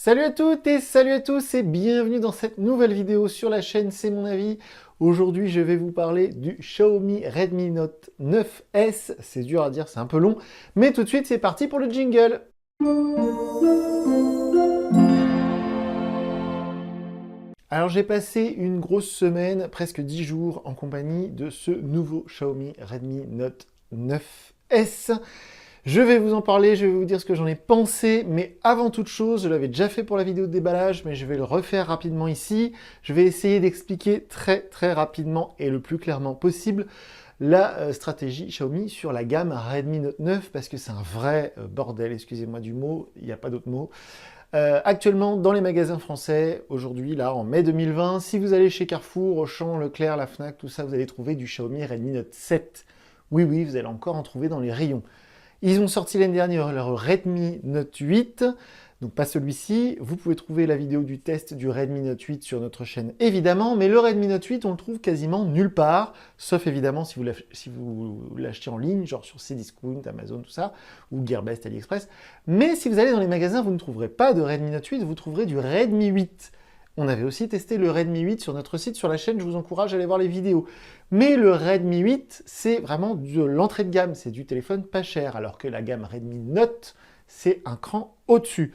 Salut à toutes et salut à tous et bienvenue dans cette nouvelle vidéo sur la chaîne C'est mon avis. Aujourd'hui je vais vous parler du Xiaomi Redmi Note 9S. C'est dur à dire, c'est un peu long, mais tout de suite c'est parti pour le jingle. Alors j'ai passé une grosse semaine, presque 10 jours, en compagnie de ce nouveau Xiaomi Redmi Note 9S. Je vais vous en parler, je vais vous dire ce que j'en ai pensé, mais avant toute chose, je l'avais déjà fait pour la vidéo de déballage, mais je vais le refaire rapidement ici. Je vais essayer d'expliquer très rapidement et le plus clairement possible la stratégie Xiaomi sur la gamme Redmi Note 9, parce que c'est un vrai bordel, excusez-moi du mot, il n'y a pas d'autre mot. Actuellement, dans les magasins français, aujourd'hui, là, en mai 2020, si vous allez chez Carrefour, Auchan, Leclerc, la Fnac, tout ça, vous allez trouver du Xiaomi Redmi Note 7. Oui, vous allez encore en trouver dans les rayons. Ils ont sorti l'année dernière leur Redmi Note 8, donc pas celui-ci. Vous pouvez trouver la vidéo du test du Redmi Note 8 sur notre chaîne, évidemment, mais le Redmi Note 8, on le trouve quasiment nulle part, sauf évidemment si vous l'achetez en ligne, genre sur Cdiscount, Amazon, tout ça, ou Gearbest, AliExpress. Mais si vous allez dans les magasins, vous ne trouverez pas de Redmi Note 8, vous trouverez du Redmi 8. On avait aussi testé le Redmi 8 sur notre site, sur la chaîne, je vous encourage à aller voir les vidéos. Mais le Redmi 8, c'est vraiment de l'entrée de gamme, c'est du téléphone pas cher, alors que la gamme Redmi Note, c'est un cran au-dessus.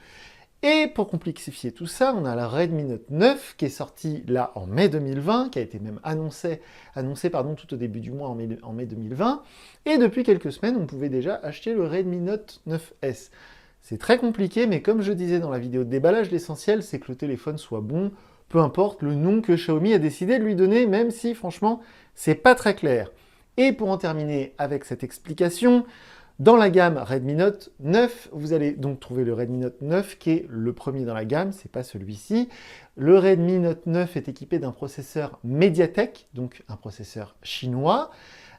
Et pour complexifier tout ça, on a la Redmi Note 9 qui est sortie là en mai 2020, qui a été même annoncée tout au début du mois en mai 2020. Et depuis quelques semaines, on pouvait déjà acheter le Redmi Note 9S. C'est très compliqué, mais comme je disais dans la vidéo de déballage, l'essentiel c'est que le téléphone soit bon, peu importe le nom que Xiaomi a décidé de lui donner, même si franchement, c'est pas très clair. Et pour en terminer avec cette explication, dans la gamme Redmi Note 9, vous allez donc trouver le Redmi Note 9 qui est le premier dans la gamme, c'est pas celui-ci. Le Redmi Note 9 est équipé d'un processeur MediaTek, donc un processeur chinois,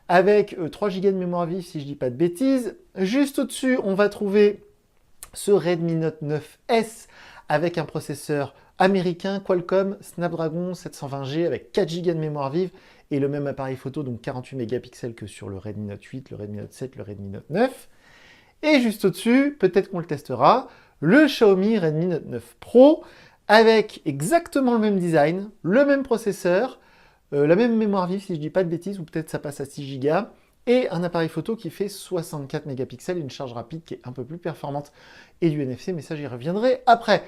avec 3 Go de mémoire vive si je dis pas de bêtises. Juste au-dessus, on va trouver ce Redmi Note 9S avec un processeur américain Qualcomm Snapdragon 720G avec 4 Go de mémoire vive et le même appareil photo, donc 48 mégapixels que sur le Redmi Note 8, le Redmi Note 7, le Redmi Note 9. Et juste au-dessus, peut-être qu'on le testera, le Xiaomi Redmi Note 9 Pro avec exactement le même design, le même processeur, la même mémoire vive si je dis pas de bêtises, ou peut-être ça passe à 6 Go, et un appareil photo qui fait 64 mégapixels, une charge rapide qui est un peu plus performante, et du NFC, mais ça j'y reviendrai après.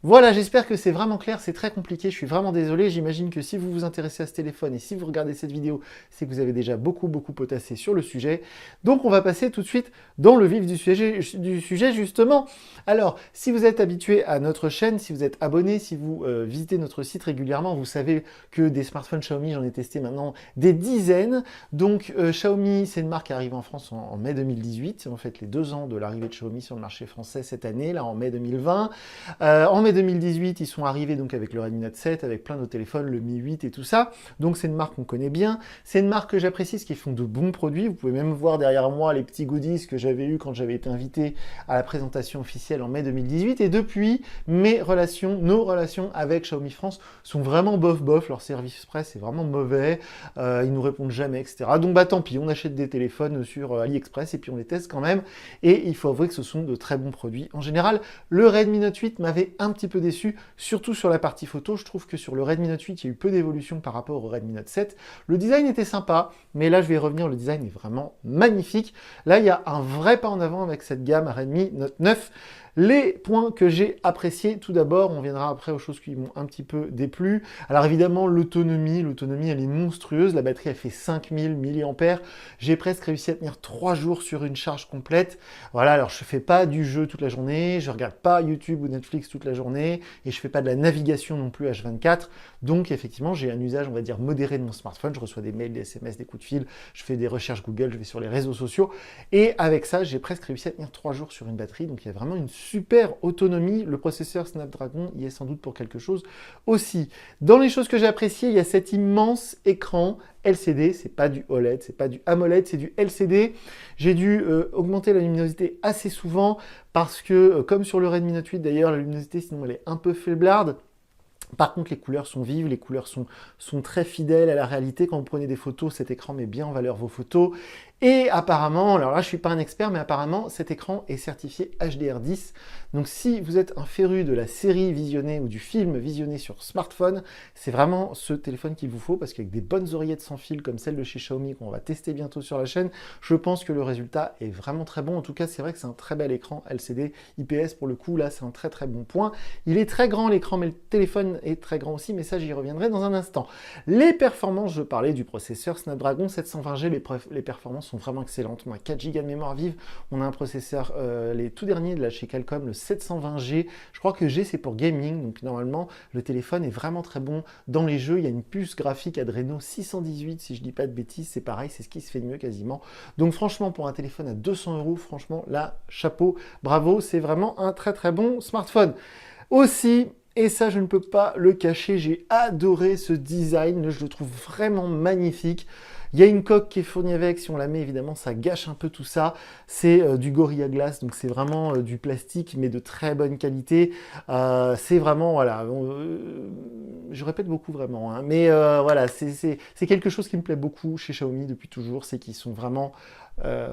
Voilà, j'espère que c'est vraiment clair, c'est très compliqué, je suis vraiment désolé, j'imagine que si vous vous intéressez à ce téléphone et si vous regardez cette vidéo, c'est que vous avez déjà beaucoup potassé sur le sujet. Donc on va passer tout de suite dans le vif du sujet justement. Alors, si vous êtes habitué à notre chaîne, si vous êtes abonné, si vous visitez notre site régulièrement, vous savez que des smartphones Xiaomi, j'en ai testé maintenant des dizaines. Donc Xiaomi, c'est une marque qui arrive en France en mai 2018, c'est en fait les 2 ans de l'arrivée de Xiaomi sur le marché français cette année, là en mai 2020. En mai 2018, ils sont arrivés donc avec le Redmi Note 7, avec plein de téléphones, le Mi 8 et tout ça. Donc c'est une marque qu'on connaît bien. C'est une marque que j'apprécie, parce qu'ils font de bons produits. Vous pouvez même voir derrière moi les petits goodies que j'avais eu quand j'avais été invité à la présentation officielle en mai 2018. Et depuis, nos relations avec Xiaomi France sont vraiment bof. Leur service presse est vraiment mauvais. Ils nous répondent jamais, etc. Donc bah tant pis, on achète des téléphones sur AliExpress et puis on les teste quand même. Et il faut avouer que ce sont de très bons produits. En général, le Redmi Note 8 m'avait un petit peu déçu, surtout sur la partie photo. Je trouve que sur le Redmi Note 8, il y a eu peu d'évolution par rapport au Redmi Note 7. Le design était sympa, mais là, je vais y revenir, le design est vraiment magnifique. Là, il y a un vrai pas en avant avec cette gamme Redmi Note 9. Les points que j'ai appréciés, tout d'abord, on viendra après aux choses qui m'ont un petit peu déplu. Alors évidemment, l'autonomie, elle est monstrueuse. La batterie, elle fait 5000 mAh. J'ai presque réussi à tenir 3 jours sur une charge complète. Voilà, alors je fais pas du jeu toute la journée, je regarde pas YouTube ou Netflix toute la journée, et je fais pas de la navigation non plus H24. Donc effectivement, j'ai un usage, on va dire, modéré de mon smartphone. Je reçois des mails, des SMS, des coups de fil, je fais des recherches Google, je vais sur les réseaux sociaux. Et avec ça, j'ai presque réussi à tenir 3 jours sur une batterie. Donc il y a vraiment une super autonomie. Le processeur Snapdragon y est sans doute pour quelque chose aussi. Dans les choses que j'ai appréciées, il y a cet immense écran LCD, c'est pas du OLED, c'est pas du AMOLED, c'est du LCD. J'ai dû augmenter la luminosité assez souvent parce que, comme sur le Redmi Note 8 d'ailleurs, la luminosité sinon elle est un peu faiblarde. Par contre, les couleurs sont vives, les couleurs sont très fidèles à la réalité. Quand vous prenez des photos, cet écran met bien en valeur vos photos. Et apparemment, alors là je suis pas un expert, mais apparemment cet écran est certifié HDR10. Donc si vous êtes un féru de la série visionnée ou du film visionné sur smartphone, c'est vraiment ce téléphone qu'il vous faut, parce qu'avec des bonnes oreillettes sans fil comme celle de chez Xiaomi qu'on va tester bientôt sur la chaîne, je pense que le résultat est vraiment très bon. En tout cas, c'est vrai que c'est un très bel écran LCD IPS pour le coup, là c'est un très très bon point. Il est très grand l'écran, mais le téléphone est très grand aussi, mais ça j'y reviendrai dans un instant. Les performances, je parlais du processeur Snapdragon 720G, les performances sont vraiment excellentes. On a 4 Go de mémoire vive, on a un processeur, les tout derniers de là chez Qualcomm, le 720G, je crois que G c'est pour gaming, donc normalement le téléphone est vraiment très bon dans les jeux. Il y a une puce graphique Adreno 618, si je dis pas de bêtises, c'est pareil, c'est ce qui se fait de mieux quasiment. Donc franchement, pour un téléphone à 200 €, franchement là, chapeau, bravo, c'est vraiment un très très bon smartphone. Aussi, et ça je ne peux pas le cacher, j'ai adoré ce design, je le trouve vraiment magnifique. Il y a une coque qui est fournie avec, si on la met évidemment ça gâche un peu tout ça. C'est du Gorilla Glass, donc c'est vraiment du plastique mais de très bonne qualité. C'est vraiment, voilà, je répète beaucoup vraiment, hein, mais voilà, c'est quelque chose qui me plaît beaucoup chez Xiaomi depuis toujours, c'est qu'ils sont vraiment...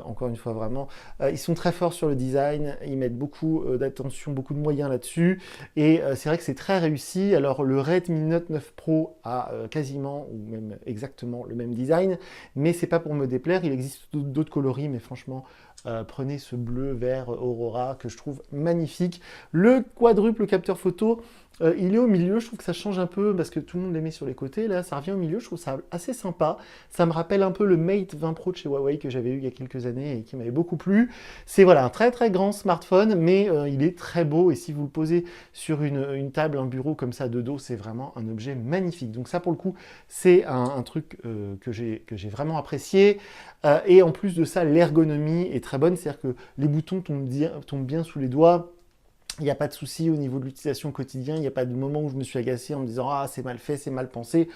encore une fois vraiment, ils sont très forts sur le design, ils mettent beaucoup d'attention, beaucoup de moyens là-dessus, et c'est vrai que c'est très réussi. Alors le Redmi Note 9 Pro a quasiment, ou même exactement le même design, mais c'est pas pour me déplaire, il existe d'autres coloris, mais franchement, prenez ce bleu vert Aurora que je trouve magnifique. Le quadruple capteur photo, il est au milieu, je trouve que ça change un peu parce que tout le monde les met sur les côtés, là ça revient au milieu, je trouve ça assez sympa. Ça me rappelle un peu le Mate 20 Pro de chez Huawei que j'avais eu il y a quelques années et qui m'avait beaucoup plu. C'est voilà, un très très grand smartphone, mais il est très beau, et si vous le posez sur une table, un bureau comme ça de dos, c'est vraiment un objet magnifique. Donc ça pour le coup, c'est un truc que j'ai vraiment apprécié. Et en plus de ça, l'ergonomie est très bonne, c'est-à-dire que les boutons tombent bien sous les doigts. Il n'y a pas de souci au niveau de l'utilisation quotidienne, il n'y a pas de moment où je me suis agacé en me disant « Ah, c'est mal fait, c'est mal pensé ».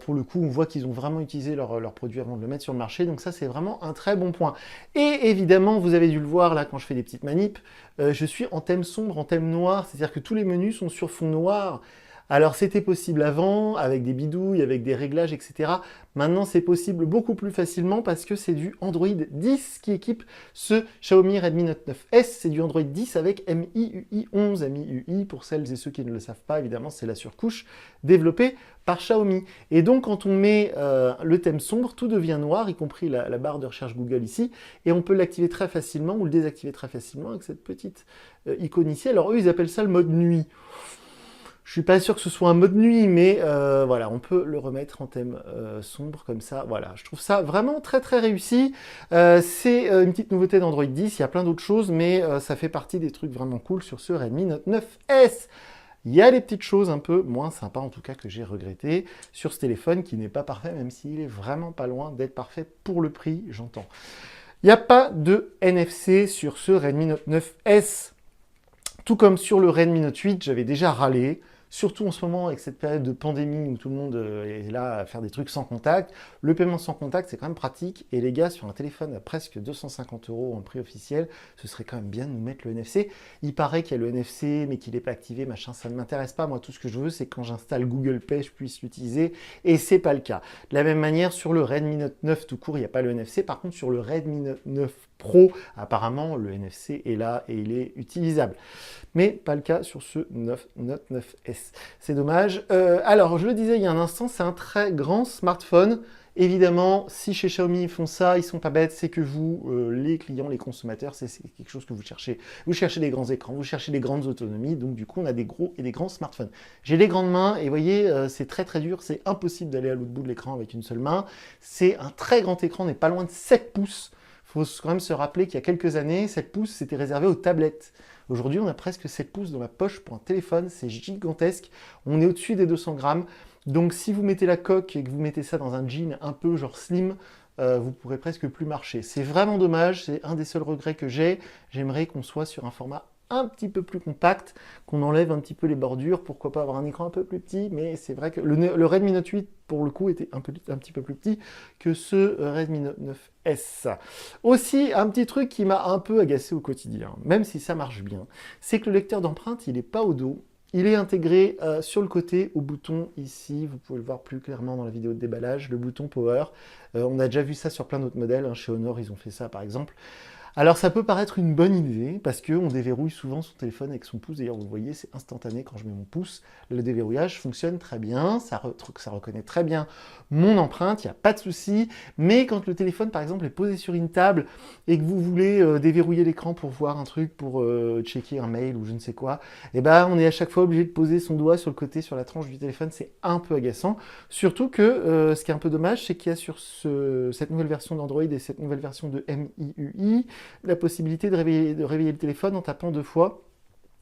Pour le coup, on voit qu'ils ont vraiment utilisé leur produit avant de le mettre sur le marché, donc ça, c'est vraiment un très bon point. Et évidemment, vous avez dû le voir là quand je fais des petites manips, je suis en thème sombre, en thème noir, c'est-à-dire que tous les menus sont sur fond noir. Alors c'était possible avant, avec des bidouilles, avec des réglages, etc. Maintenant c'est possible beaucoup plus facilement parce que c'est du Android 10 qui équipe ce Xiaomi Redmi Note 9S. C'est du Android 10 avec MIUI 11. MIUI, pour celles et ceux qui ne le savent pas, évidemment, c'est la surcouche développée par Xiaomi. Et donc quand on met le thème sombre, tout devient noir, y compris la barre de recherche Google ici, et on peut l'activer très facilement ou le désactiver très facilement avec cette petite icône ici. Alors eux, ils appellent ça le mode nuit. Je suis pas sûr que ce soit un mode nuit, mais voilà, on peut le remettre en thème sombre comme ça. Voilà, je trouve ça vraiment très très réussi. C'est une petite nouveauté d'Android 10, il y a plein d'autres choses, mais ça fait partie des trucs vraiment cool sur ce Redmi Note 9S. Il y a des petites choses un peu moins sympas, en tout cas, que j'ai regrettées sur ce téléphone qui n'est pas parfait, même s'il est vraiment pas loin d'être parfait pour le prix, j'entends. Il n'y a pas de NFC sur ce Redmi Note 9S. Tout comme sur le Redmi Note 8, j'avais déjà râlé. Surtout en ce moment, avec cette période de pandémie où tout le monde est là à faire des trucs sans contact. Le paiement sans contact, c'est quand même pratique. Et les gars, sur un téléphone à presque 250 € en prix officiel, ce serait quand même bien de nous mettre le NFC. Il paraît qu'il y a le NFC, mais qu'il n'est pas activé, machin, ça ne m'intéresse pas. Moi, tout ce que je veux, c'est que quand j'installe Google Pay, je puisse l'utiliser. Et c'est pas le cas. De la même manière, sur le Redmi Note 9 tout court, il n'y a pas le NFC. Par contre, sur le Redmi Note 9 Pro, apparemment, le NFC est là et il est utilisable. Mais pas le cas sur ce Note 9S. C'est dommage. Alors, je le disais il y a un instant, c'est un très grand smartphone. Évidemment, si chez Xiaomi ils font ça, ils sont pas bêtes, c'est que vous, les clients, les consommateurs, c'est quelque chose que vous cherchez. Vous cherchez des grands écrans, vous cherchez des grandes autonomies, donc du coup, on a des gros et des grands smartphones. J'ai des grandes mains, et vous voyez, c'est très très dur, c'est impossible d'aller à l'autre bout de l'écran avec une seule main. C'est un très grand écran, on n'est pas loin de 7 pouces. Il faut quand même se rappeler qu'il y a quelques années, 7 pouces, c'était réservé aux tablettes. Aujourd'hui, on a presque 7 pouces dans la poche pour un téléphone, c'est gigantesque. On est au-dessus des 200 grammes. Donc, si vous mettez la coque et que vous mettez ça dans un jean un peu genre slim, vous pourrez presque plus marcher. C'est vraiment dommage, c'est un des seuls regrets que j'ai. J'aimerais qu'on soit sur un format un petit peu plus compact, qu'on enlève un petit peu les bordures, pourquoi pas avoir un écran un peu plus petit, mais c'est vrai que le Redmi Note 8, pour le coup, était un petit peu plus petit que ce Redmi Note 9S. Aussi, un petit truc qui m'a un peu agacé au quotidien, même si ça marche bien, c'est que le lecteur d'empreintes, il n'est pas au dos, Il est intégré sur le côté au bouton ici, vous pouvez le voir plus clairement dans la vidéo de déballage, le bouton Power. On a déjà vu ça sur plein d'autres modèles, hein. Chez Honor ils ont fait ça par exemple. Alors ça peut paraître une bonne idée, parce qu'on déverrouille souvent son téléphone avec son pouce. D'ailleurs vous voyez, c'est instantané quand je mets mon pouce. Le déverrouillage fonctionne très bien, ça reconnaît très bien mon empreinte, il n'y a pas de souci. Mais quand le téléphone par exemple est posé sur une table et que vous voulez déverrouiller l'écran pour voir un truc, pour checker un mail ou je ne sais quoi, et ben on est à chaque fois obligé de poser son doigt sur le côté, sur la tranche du téléphone. C'est un peu agaçant. Surtout que ce qui est un peu dommage, c'est qu'il y a sur cette nouvelle version d'Android et cette nouvelle version de MIUI, la possibilité de réveiller le téléphone en tapant 2 fois.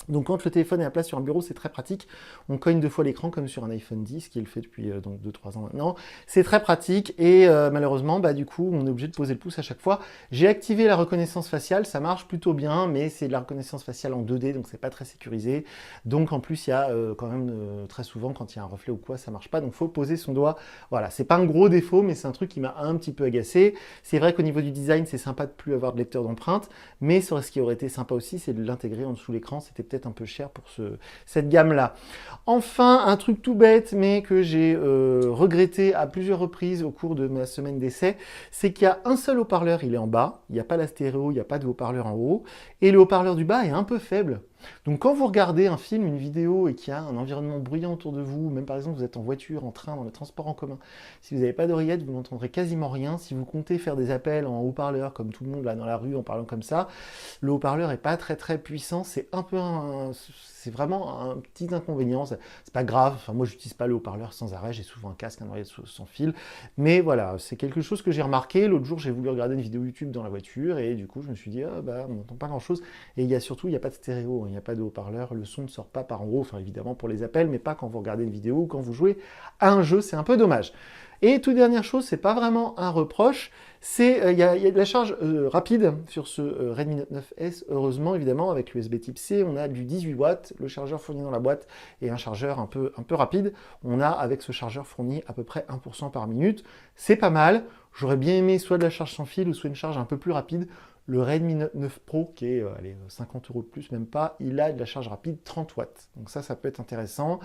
Donc quand le téléphone est à plat sur un bureau, c'est très pratique. On cogne 2 fois l'écran comme sur un iPhone 10, qui est le fait depuis 2-3 ans maintenant. C'est très pratique et malheureusement, du coup, on est obligé de poser le pouce à chaque fois. J'ai activé la reconnaissance faciale, ça marche plutôt bien, mais c'est de la reconnaissance faciale en 2D, donc c'est pas très sécurisé. Donc en plus, il y a quand même très souvent, quand il y a un reflet ou quoi, ça marche pas. Donc il faut poser son doigt. Voilà, c'est pas un gros défaut, mais c'est un truc qui m'a un petit peu agacé. C'est vrai qu'au niveau du design, c'est sympa de plus avoir de lecteur d'empreintes, mais ce qui aurait été sympa aussi, c'est de l'intégrer en dessous de l'écran. C'était peut-être un peu cher pour cette gamme-là. Enfin, un truc tout bête, mais que j'ai regretté à plusieurs reprises au cours de ma semaine d'essai, c'est qu'il y a un seul haut-parleur, il est en bas, il n'y a pas la stéréo, il n'y a pas de haut-parleur en haut, et le haut-parleur du bas est un peu faible. Donc quand vous regardez un film, une vidéo, et qu'il y a un environnement bruyant autour de vous, même par exemple vous êtes en voiture, en train, dans les transports en commun, si vous n'avez pas d'oreillette, vous n'entendrez quasiment rien. Si vous comptez faire des appels en haut-parleur, comme tout le monde là dans la rue en parlant comme ça, le haut-parleur n'est pas très très puissant, c'est c'est vraiment un petit inconvénient, c'est pas grave. Enfin, moi j'utilise pas le haut-parleur sans arrêt, j'ai souvent un casque, un oreiller sans fil, mais voilà, c'est quelque chose que j'ai remarqué. L'autre jour j'ai voulu regarder une vidéo YouTube dans la voiture et du coup je me suis dit on n'entend pas grand chose, et il n'y a pas de stéréo, il n'y a pas de haut-parleur, le son ne sort pas par en haut, enfin évidemment pour les appels, mais pas quand vous regardez une vidéo ou quand vous jouez à un jeu, c'est un peu dommage. Et toute dernière chose, c'est pas vraiment un reproche, c'est il y a de la charge rapide sur ce Redmi Note 9S. Heureusement, évidemment, avec l'USB Type C, on a du 18 watts, le chargeur fourni dans la boîte et un chargeur un peu rapide. On a avec ce chargeur fourni à peu près 1% par minute. C'est pas mal. J'aurais bien aimé soit de la charge sans fil ou soit une charge un peu plus rapide. Le Redmi Note 9 Pro, qui est 50 € de plus, même pas, il a de la charge rapide 30 watts. Donc ça peut être intéressant.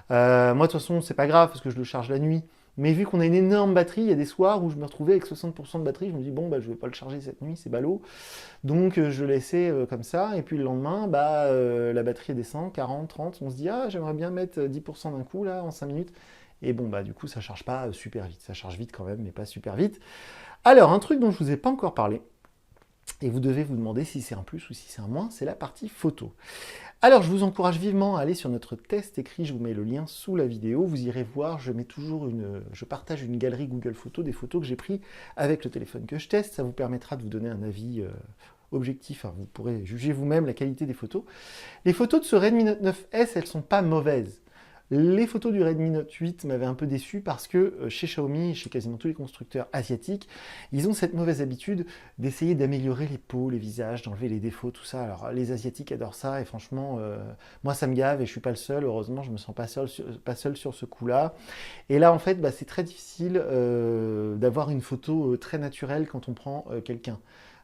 Moi, de toute façon, c'est pas grave parce que je le charge la nuit. Mais vu qu'on a une énorme batterie, il y a des soirs où je me retrouvais avec 60% de batterie, je me dis bon je vais pas le charger cette nuit, c'est ballot. Donc je laissais comme ça, et puis le lendemain, la batterie descend, 40, 30, on se dit j'aimerais bien mettre 10% d'un coup là en 5 minutes. Et bon du coup ça charge pas super vite, ça charge vite quand même, mais pas super vite. Alors un truc dont je vous ai pas encore parlé, et vous devez vous demander si c'est un plus ou si c'est un moins, c'est la partie photo. Alors, je vous encourage vivement à aller sur notre test écrit, je vous mets le lien sous la vidéo, vous irez voir, je partage une galerie Google Photos, des photos que j'ai prises avec le téléphone que je teste, ça vous permettra de vous donner un avis objectif, vous pourrez juger vous-même la qualité des photos. Les photos de ce Redmi Note 9S, elles sont pas mauvaises. Les photos du Redmi Note 8 m'avaient un peu déçu parce que chez Xiaomi, chez quasiment tous les constructeurs asiatiques, ils ont cette mauvaise habitude d'essayer d'améliorer les peaux, les visages, d'enlever les défauts, tout ça. Alors les Asiatiques adorent ça et franchement, moi ça me gave et je suis pas le seul. Heureusement, je me sens pas seul sur ce coup-là. Et là, en fait, c'est très difficile d'avoir une photo très naturelle quand on prend quelqu'un.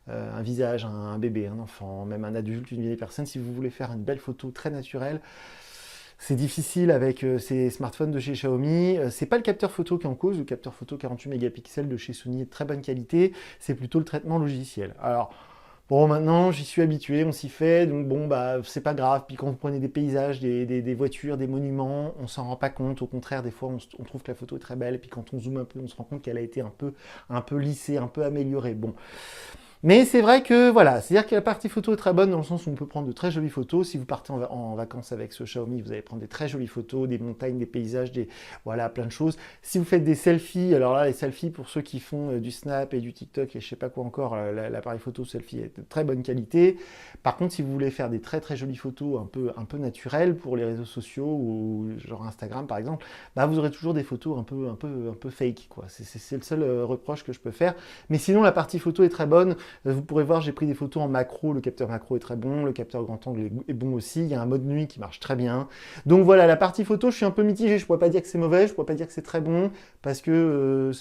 Un visage, un bébé, un enfant, même un adulte, une vieille personne. Si vous voulez faire une belle photo très naturelle, c'est difficile avec ces smartphones de chez Xiaomi. C'est pas le capteur photo qui est en cause, le capteur photo 48 mégapixels de chez Sony est de très bonne qualité, c'est plutôt le traitement logiciel. Alors, bon, maintenant, j'y suis habitué, on s'y fait, donc bon, c'est pas grave. Puis quand vous prenez des paysages, des voitures, des monuments, on s'en rend pas compte. Au contraire, des fois, on trouve que la photo est très belle, et puis quand on zoome un peu, on se rend compte qu'elle a été un peu lissée, un peu améliorée. Bon. Mais c'est vrai que voilà, c'est-à-dire que la partie photo est très bonne dans le sens où on peut prendre de très jolies photos. Si vous partez en vacances avec ce Xiaomi, vous allez prendre des très jolies photos, des montagnes, des paysages, voilà, plein de choses. Si vous faites des selfies, alors là, les selfies, pour ceux qui font du Snap et du TikTok et je sais pas quoi encore, l'appareil photo selfie est de très bonne qualité. Par contre, si vous voulez faire des très très jolies photos un peu naturelles pour les réseaux sociaux ou genre Instagram par exemple, vous aurez toujours des photos un peu fake, quoi. C'est le seul reproche que je peux faire. Mais sinon, la partie photo est très bonne. Vous pourrez voir, j'ai pris des photos en macro, le capteur macro est très bon, le capteur grand angle est bon aussi, il y a un mode nuit qui marche très bien. Donc voilà, la partie photo, je suis un peu mitigé, je ne pourrais pas dire que c'est mauvais, je ne pourrais pas dire que c'est très bon, parce que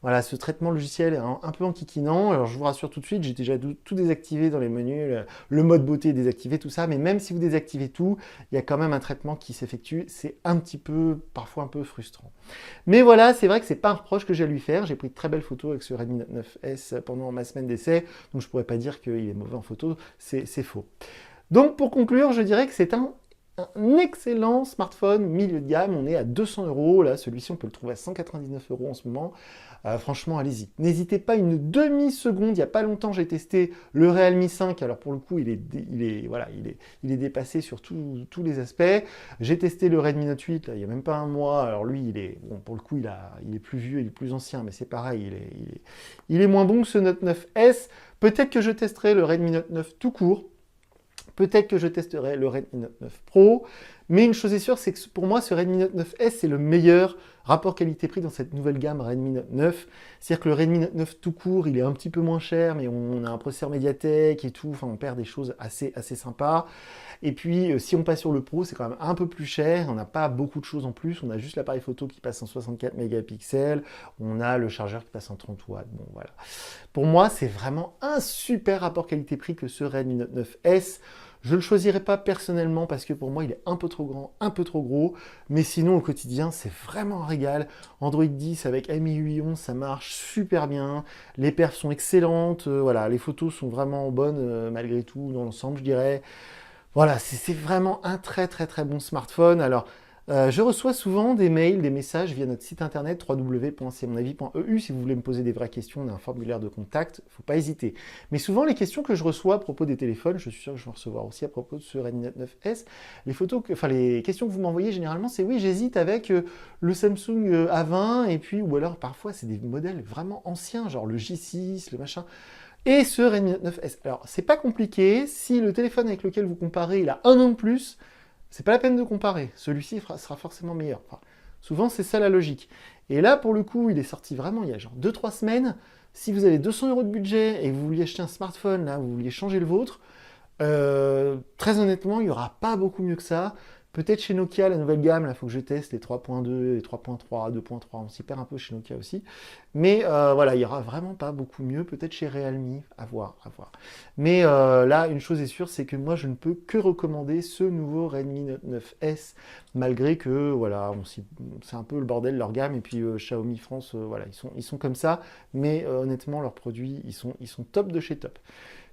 voilà, ce traitement logiciel est un peu enquiquinant. Alors je vous rassure tout de suite, j'ai déjà tout désactivé dans les menus, le mode beauté est désactivé, tout ça, mais même si vous désactivez tout, il y a quand même un traitement qui s'effectue, c'est un petit peu, parfois un peu frustrant. Mais voilà, c'est vrai que c'est pas un reproche que j'ai à lui faire, j'ai pris de très belles photos avec ce Redmi Note 9S pendant ma semaine d'essai, donc je pourrais pas dire qu'il est mauvais en photo, c'est faux. Donc pour conclure, je dirais que c'est un excellent smartphone milieu de gamme, on est à 200 €, là celui-ci on peut le trouver à 199 € en ce moment. Franchement, allez-y. N'hésitez pas une demi-seconde, il n'y a pas longtemps j'ai testé le Realme 5, alors pour le coup il est dépassé sur tous les aspects. J'ai testé le Redmi Note 8, là, il n'y a même pas un mois, alors lui bon, pour le coup il est plus vieux, il est plus ancien, mais c'est pareil, il est moins bon que ce Note 9S. Peut-être que je testerai le Redmi Note 9 tout court, peut-être que je testerai le Redmi Note 9 Pro, mais une chose est sûre, c'est que pour moi, ce Redmi Note 9S, c'est le meilleur rapport qualité-prix dans cette nouvelle gamme Redmi Note 9. C'est-à-dire que le Redmi Note 9 tout court, il est un petit peu moins cher, mais on a un processeur Mediatek et tout, enfin on perd des choses assez sympas. Et puis, si on passe sur le Pro, c'est quand même un peu plus cher, on n'a pas beaucoup de choses en plus, on a juste l'appareil photo qui passe en 64 mégapixels, on a le chargeur qui passe en 30 watts, bon voilà. Pour moi, c'est vraiment un super rapport qualité-prix que ce Redmi Note 9S. Je ne le choisirai pas personnellement parce que pour moi, il est un peu trop grand, un peu trop gros. Mais sinon, au quotidien, c'est vraiment un régal. Android 10 avec MIUI 11, ça marche super bien. Les perfs sont excellentes. Voilà, les photos sont vraiment bonnes malgré tout dans l'ensemble, je dirais. Voilà, c'est vraiment un très bon smartphone. Alors, je reçois souvent des mails, des messages via notre site internet www.cmonavis.eu. Si vous voulez me poser des vraies questions, on a un formulaire de contact, il ne faut pas hésiter. Mais souvent, les questions que je reçois à propos des téléphones, je suis sûr que je vais en recevoir aussi à propos de ce Redmi Note 9S, les questions que vous m'envoyez généralement, c'est oui, j'hésite avec le Samsung A20, et puis, ou alors parfois, c'est des modèles vraiment anciens, genre le J6, le machin. Et ce Redmi Note 9S. Alors, c'est pas compliqué. Si le téléphone avec lequel vous comparez, il a un an de plus, c'est pas la peine de comparer. Celui-ci sera forcément meilleur. Enfin, souvent, c'est ça la logique. Et là, pour le coup, il est sorti vraiment il y a genre 2-3 semaines. Si vous avez 200 € de budget et que vous vouliez acheter un smartphone, là, vous vouliez changer le vôtre, très honnêtement, il n'y aura pas beaucoup mieux que ça. Peut-être chez Nokia, la nouvelle gamme, là, il faut que je teste les 3.2, les 3.3, 2.3, on s'y perd un peu chez Nokia aussi. Mais voilà, il n'y aura vraiment pas beaucoup mieux. Peut-être chez Realme, à voir. Mais là, une chose est sûre, c'est que moi, je ne peux que recommander ce nouveau Redmi Note 9S, malgré que, voilà, c'est un peu le bordel leur gamme. Et puis Xiaomi France, voilà, ils sont comme ça. Mais honnêtement, leurs produits, ils sont top de chez top.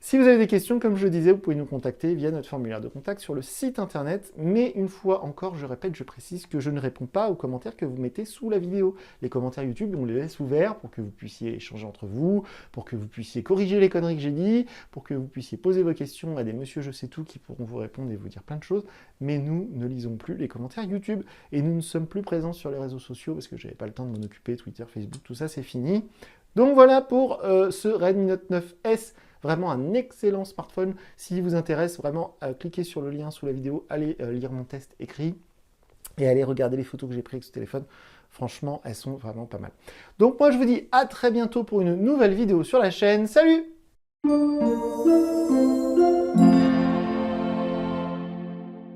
Si vous avez des questions, comme je le disais, vous pouvez nous contacter via notre formulaire de contact sur le site internet. Mais une fois encore, je répète, je précise que je ne réponds pas aux commentaires que vous mettez sous la vidéo. Les commentaires YouTube, on les laisse ouverts pour que vous puissiez échanger entre vous, pour que vous puissiez corriger les conneries que j'ai dit, pour que vous puissiez poser vos questions à des monsieur je sais tout qui pourront vous répondre et vous dire plein de choses. Mais nous ne lisons plus les commentaires YouTube et nous ne sommes plus présents sur les réseaux sociaux parce que j'avais pas le temps de m'en occuper, Twitter, Facebook, tout ça c'est fini. Donc voilà pour ce Redmi Note 9S. Vraiment un excellent smartphone. S'il vous intéresse, vraiment, cliquez sur le lien sous la vidéo, allez lire mon test écrit et allez regarder les photos que j'ai prises avec ce téléphone. Franchement, elles sont vraiment pas mal. Donc moi, je vous dis à très bientôt pour une nouvelle vidéo sur la chaîne. Salut!